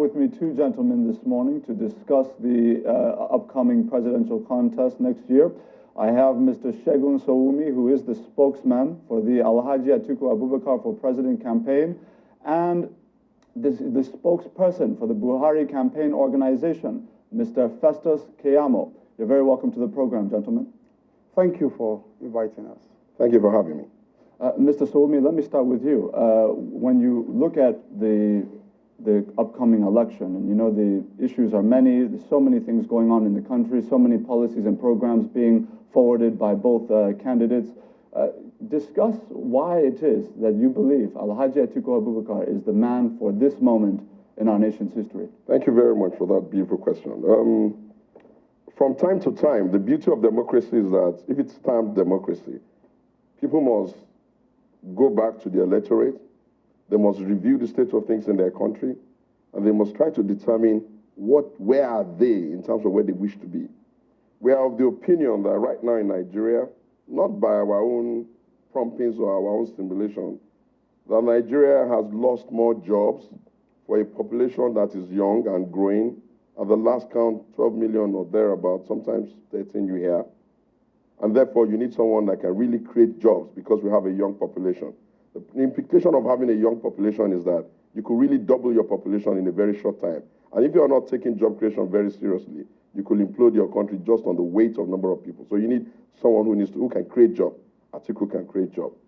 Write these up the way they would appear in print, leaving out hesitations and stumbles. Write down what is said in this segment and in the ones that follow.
with me two gentlemen this morning to discuss the upcoming presidential contest next year. I have Mr. Segun Sowunmi, who is the spokesman for the Alhaji Atiku Abubakar for President campaign, and the spokesperson for the Buhari campaign organization, Mr. Festus Keyamo. You're very welcome to the program, gentlemen. Thank you for inviting us. Thank you for having me. Mr. Sowunmi, let me start with you. When you look at the upcoming election, and you know the issues are many, there's so many things going on in the country, so many policies and programs being forwarded by both candidates. Discuss why it is that you believe Alhaji Atiku Abubakar is the man for this moment in our nation's history. Thank you very much for that beautiful question. From time to time, the beauty of democracy is that if it's termed democracy, people must go back to the electorate, they must review the state of things in their country, and they must try to determine where are they in terms of where they wish to be. We are of the opinion that right now in Nigeria, not by our own promptings or our own stimulation, that Nigeria has lost more jobs for a population that is young and growing. At the last count, 12 million or thereabouts, sometimes 13 you hear. And therefore, you need someone that can really create jobs because we have a young population. The implication of having a young population is that you could really double your population in a very short time. And if you are not taking job creation very seriously, you could implode your country just on the weight of number of people. So you need someone who can create jobs. Atiku can create jobs.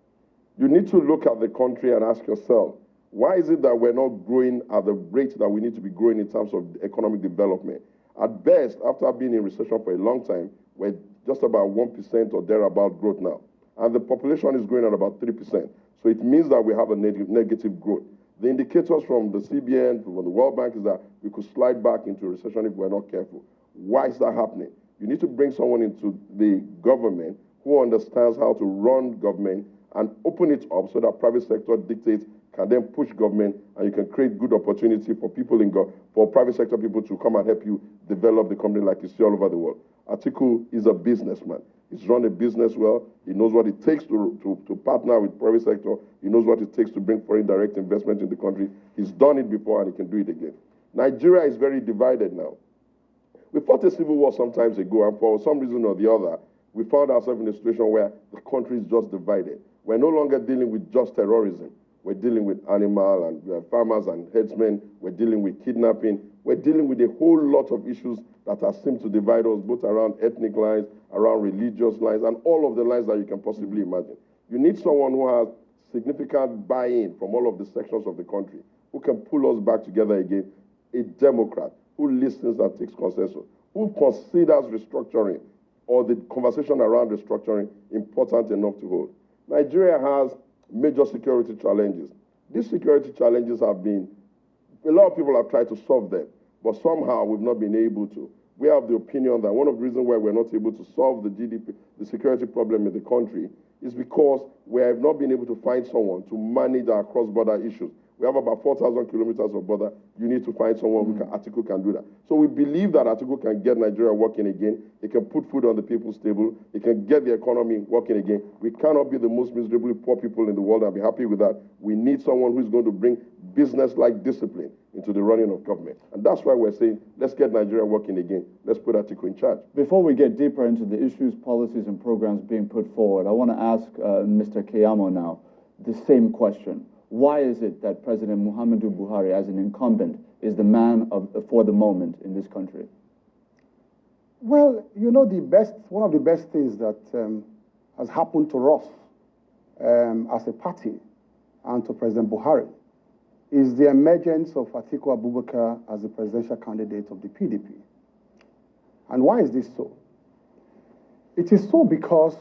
You need to look at the country and ask yourself, why is it that we're not growing at the rate that we need to be growing in terms of economic development? At best, after being in recession for a long time, we're just about 1% or thereabout growth now. And the population is growing at about 3%. So it means that we have a negative growth. The indicators from the CBN, from the World Bank, is that we could slide back into a recession if we're not careful. Why is that happening? You need to bring someone into the government who understands how to run government and open it up so that private sector dictates, can then push government, and you can create good opportunity for people for private sector people to come and help you develop the company like you see all over the world. Atiku is a businessman. He's run a business well. He knows what it takes to partner with private sector. He knows what it takes to bring foreign direct investment in the country. He's done it before and he can do it again. Nigeria is very divided now. We fought a civil war some time ago, and for some reason or the other, we found ourselves in a situation where the country is just divided. We're no longer dealing with just terrorism. We're dealing with animal and farmers and herdsmen. We're dealing with kidnapping. We're dealing with a whole lot of issues that seem to divide us, both around ethnic lines, around religious lines, and all of the lines that you can possibly imagine. You need someone who has significant buy-in from all of the sections of the country, who can pull us back together again, a Democrat who listens and takes consensus, who considers restructuring or the conversation around restructuring important enough to hold. Nigeria has major security challenges. These security challenges have been, a lot of people have tried to solve them, but somehow we've not been able to. We have the opinion that one of the reasons why we're not able to solve the GDP, the security problem in the country, is because we have not been able to find someone to manage our cross-border issues. We have about 4,000 kilometers of border. You need to find someone Atiku can do that. So we believe that Atiku can get Nigeria working again. He can put food on the people's table. He can get the economy working again. We cannot be the most miserably poor people in the world and be happy with that. We need someone who's going to bring business-like discipline into the running of government. And that's why we're saying, let's get Nigeria working again. Let's put Atiku in charge. Before we get deeper into the issues, policies, and programs being put forward, I want to ask Mr. Keyamo now the same question. Why is it that President Muhammadu Buhari, as an incumbent, is the man for the moment in this country? Well, you know, one of the best things that has happened to us as a party and to President Buhari is the emergence of Atiku Abubakar as the presidential candidate of the PDP. And why is this so? It is so because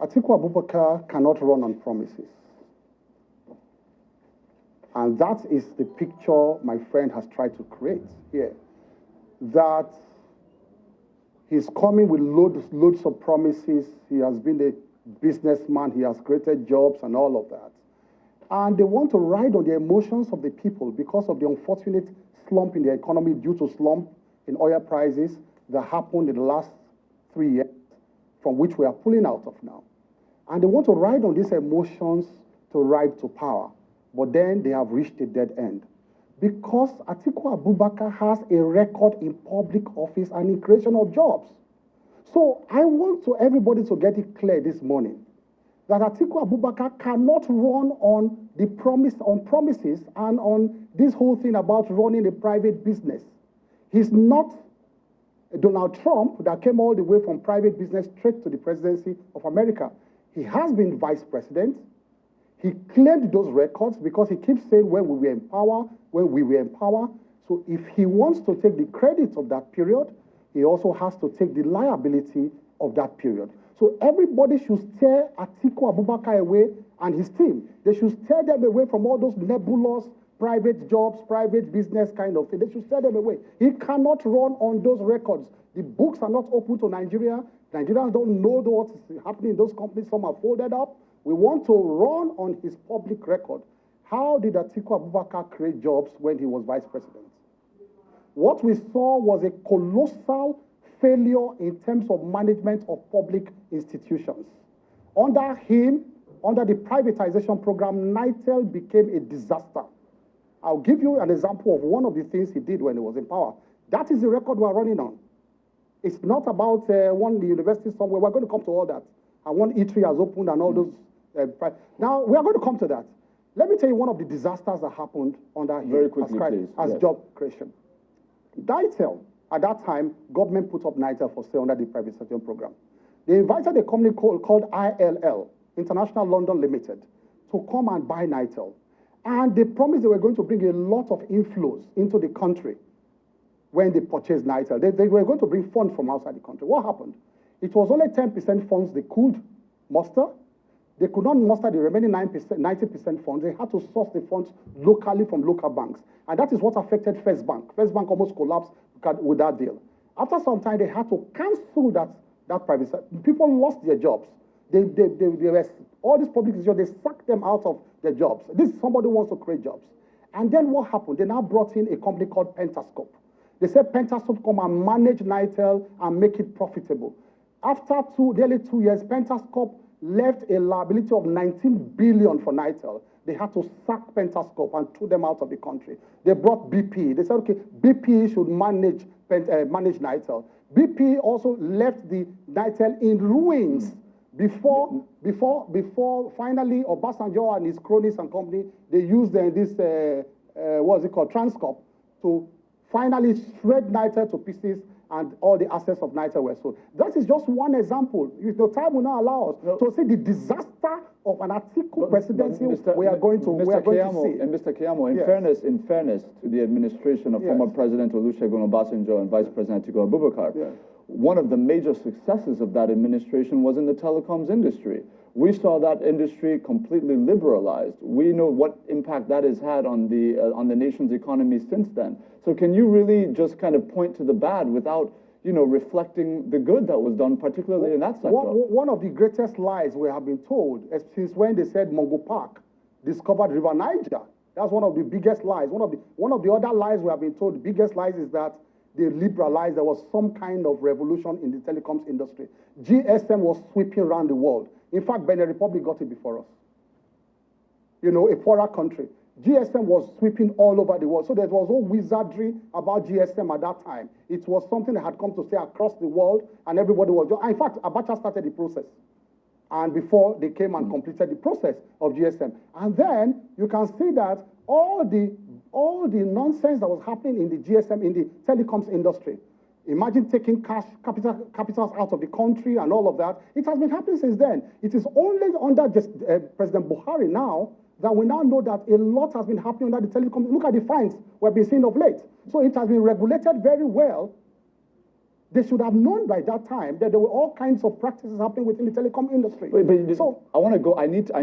Atiku Abubakar cannot run on promises. And that is the picture my friend has tried to create here. That he's coming with loads of promises. He has been a businessman. He has created jobs and all of that. And they want to ride on the emotions of the people because of the unfortunate slump in the economy due to slump in oil prices that happened in the last 3 years, from which we are pulling out of now. And they want to ride on these emotions to ride to power. But then they have reached a dead end. Because Atiku Abubakar has a record in public office and in creation of jobs. So I want everybody to get it clear this morning that Atiku Abubakar cannot run on promises and on this whole thing about running a private business. He's not Donald Trump that came all the way from private business straight to the presidency of America. He has been vice president. He claimed those records because he keeps saying when we were in power, when we were in power. So if he wants to take the credit of that period, he also has to take the liability of that period. So everybody should steer Atiku Abubakar away and his team. They should steer them away from all those nebulous private jobs, private business kind of thing. They should steer them away. He cannot run on those records. The books are not open to Nigeria. Nigerians don't know what is happening in those companies. Some are folded up. We want to run on his public record. How did Atiku Abubakar create jobs when he was vice president? What we saw was a colossal failure in terms of management of public institutions. Under him, under the privatization program, NITEL became a disaster. I'll give you an example of one of the things he did when he was in power. That is the record we're running on. It's not about one university somewhere. We're going to come to all that. And one eatery has opened and all those. Now, we are going to come to that. Let me tell you one of the disasters that happened under him. Very quickly, please. As yes. Job creation. NITEL, at that time, government put up NITEL for sale under the privatization program. They invited a company called ILL, International London Limited, to come and buy NITEL. And they promised they were going to bring a lot of inflows into the country when they purchased NITEL. They were going to bring funds from outside the country. What happened? It was only 10% funds they could muster. They could not muster the remaining 90% funds. They had to source the funds locally from local banks. And that is what affected First Bank. First Bank almost collapsed with that deal. After some time, they had to cancel that private sector. People lost their jobs. They were, all these public institutions, they sacked them out of their jobs. This is somebody who wants to create jobs. And then what happened? They now brought in a company called Pentascope. They said Pentascope come and manage NITEL and make it profitable. After nearly 2 years, Pentascope left a liability of 19 billion for NITEL. They had to sack Pentascope and threw them out of the country. They brought BP. They said, okay, BP should manage NITEL. BP also left the NITEL in ruins before finally Obasanjo and his cronies and company, they used this, what's it called, Transcorp, to finally shred NITEL to pieces, and all the assets of NITEL were sold. That is just one example. The time will not allow us to see the disaster of an Atiku presidency we are going to see. And Mr. Keyamo, in fairness to the administration of former President Olusegun Obasanjo and Vice President Atiku Abubakar, one of the major successes of that administration was in the telecoms industry. We saw that industry completely liberalized. We know what impact that has had on the nation's economy since then. So can you really just kind of point to the bad without, reflecting the good that was done, particularly in that sector? One of the greatest lies we have been told is since when they said Mungo Park discovered River Niger. That's one of the biggest lies. One of the other lies we have been told, the biggest lies is that they liberalized. There was some kind of revolution in the telecoms industry. GSM was sweeping around the world. In fact, Benin Republic got it before us. A poorer country. GSM was sweeping all over the world. So there was no wizardry about GSM at that time. It was something that had come to stay across the world, and everybody was just... In fact, Abacha started the process. And before they came and completed the process of GSM. And then you can see that all the nonsense that was happening in the GSM, in the telecoms industry, imagine taking capitals out of the country and all of that. It has been happening since then. It is only under President Buhari now that we now know that a lot has been happening under the telecom. Look at the fines we've been seeing of late. So it has been regulated very well. They should have known by that time that there were all kinds of practices happening within the telecom industry. So I want to go. I need to.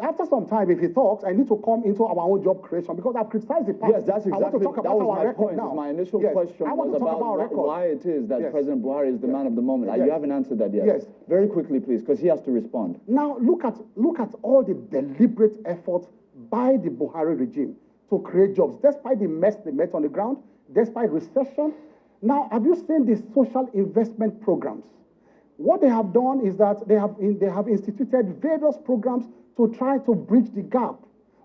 After some time, if he talks, I need to come into our own job creation because I've criticized the past. Yes, that's exactly. I want to talk about our record now. My initial question was about why it is that President Buhari is the man of the moment. You haven't answered that yet. Yes. Very quickly, please, because he has to respond. Now, look at all the deliberate efforts by the Buhari regime to create jobs, despite the mess they met on the ground, despite recession. Now, have you seen the social investment programs? What they have done is that they have instituted various programs to try to bridge the gap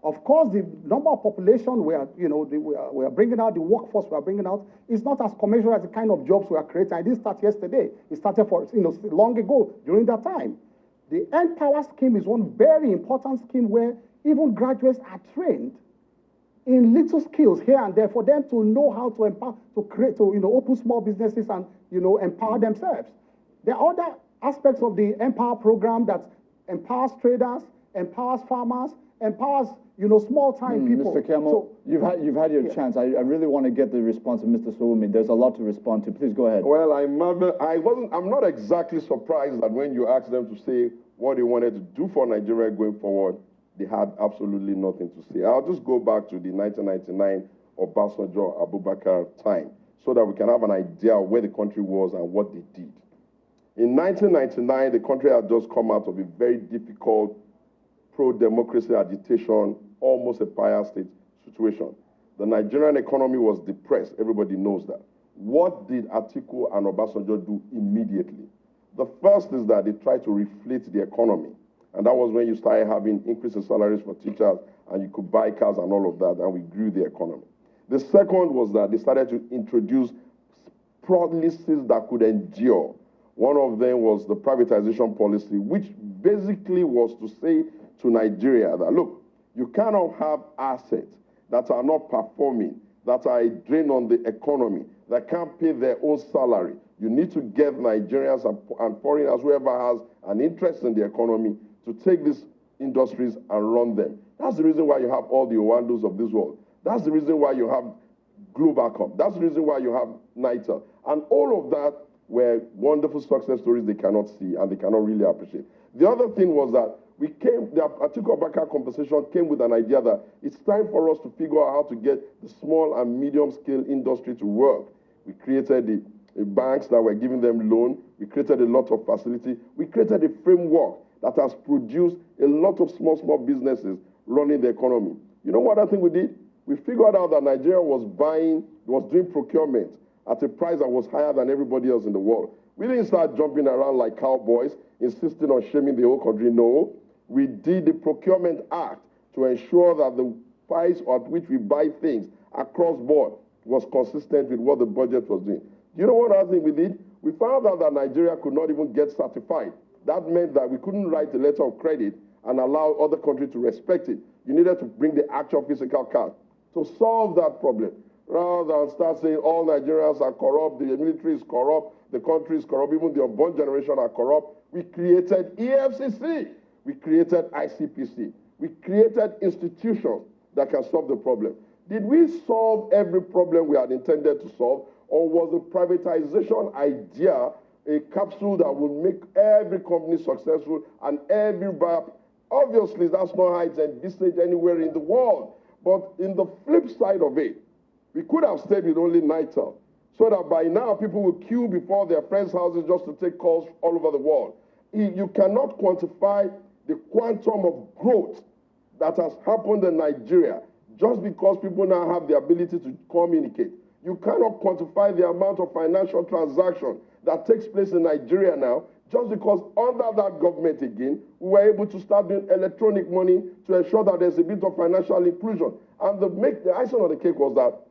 Of course, the number of population we are, we are bringing out, the workforce we are bringing out, is not as commensurate as the kind of jobs we are creating. I didn't start yesterday. It started long ago during that time. The Empower scheme is one very important scheme where even graduates are trained in little skills here and there for them to know how to empower, to create, to open small businesses and empower themselves. There are other aspects of the Empower program that empowers traders, empowers farmers, empowers small-time people. Mr. Kemo, so, you've had your chance. I really want to get the response of Mr. Sowumi. There's a lot to respond to. Please go ahead. Well, I'm not exactly surprised that when you asked them to say what they wanted to do for Nigeria going forward, they had absolutely nothing to say. I'll just go back to the 1999 Obasanjo Abubakar time so that we can have an idea of where the country was and what they did. In 1999, the country had just come out of a very difficult pro-democracy agitation, almost a Empire State situation. The Nigerian economy was depressed. Everybody knows that. What did Atiku and Obasanjo do immediately? The first is that they tried to reflate the economy. And that was when you started having increase in salaries for teachers, and you could buy cars and all of that, and we grew the economy. The second was that they started to introduce policies that could endure. One of them was the privatization policy, which basically was to say to Nigeria that, look, you cannot have assets that are not performing, that are a drain on the economy, that can't pay their own salary. You need to get Nigerians and foreigners, whoever has an interest in the economy, to take these industries and run them. That's the reason why you have all the Owandos of this world. That's the reason why you have Globalcom. That's the reason why you have NITEL. And all of that were wonderful success stories they cannot see and they cannot really appreciate. The other thing was that the Atiku Abubakar compensation came with an idea that it's time for us to figure out how to get the small and medium-scale industry to work. We created the banks that were giving them loan. We created a lot of facility. We created a framework that has produced a lot of small businesses running the economy. You know what I think we did? We figured out that Nigeria was doing procurement at a price that was higher than everybody else in the world. We didn't start jumping around like cowboys, insisting on shaming the whole country. No, we did the Procurement Act to ensure that the price at which we buy things across board was consistent with what the budget was doing. Do you know what other thing we did? We found out that Nigeria could not even get certified. That meant that we couldn't write a letter of credit and allow other countries to respect it. You needed to bring the actual physical card to solve that problem. Rather than start saying all Nigerians are corrupt, the military is corrupt, the country is corrupt, even the unborn generation are corrupt, we created EFCC, we created ICPC, we created institutions that can solve the problem. Did we solve every problem we had intended to solve, or was the privatization idea a capsule that will make every company successful and every buyer? Obviously, that's not how it's envisaged anywhere in the world. But in the flip side of it, we could have stayed with only NITEL, so that by now people will queue before their friends' houses just to take calls all over the world. You cannot quantify the quantum of growth that has happened in Nigeria just because people now have the ability to communicate. You cannot quantify the amount of financial transaction that takes place in Nigeria now just because under that government again, we were able to start doing electronic money to ensure that there's a bit of financial inclusion. And the icing on the cake was that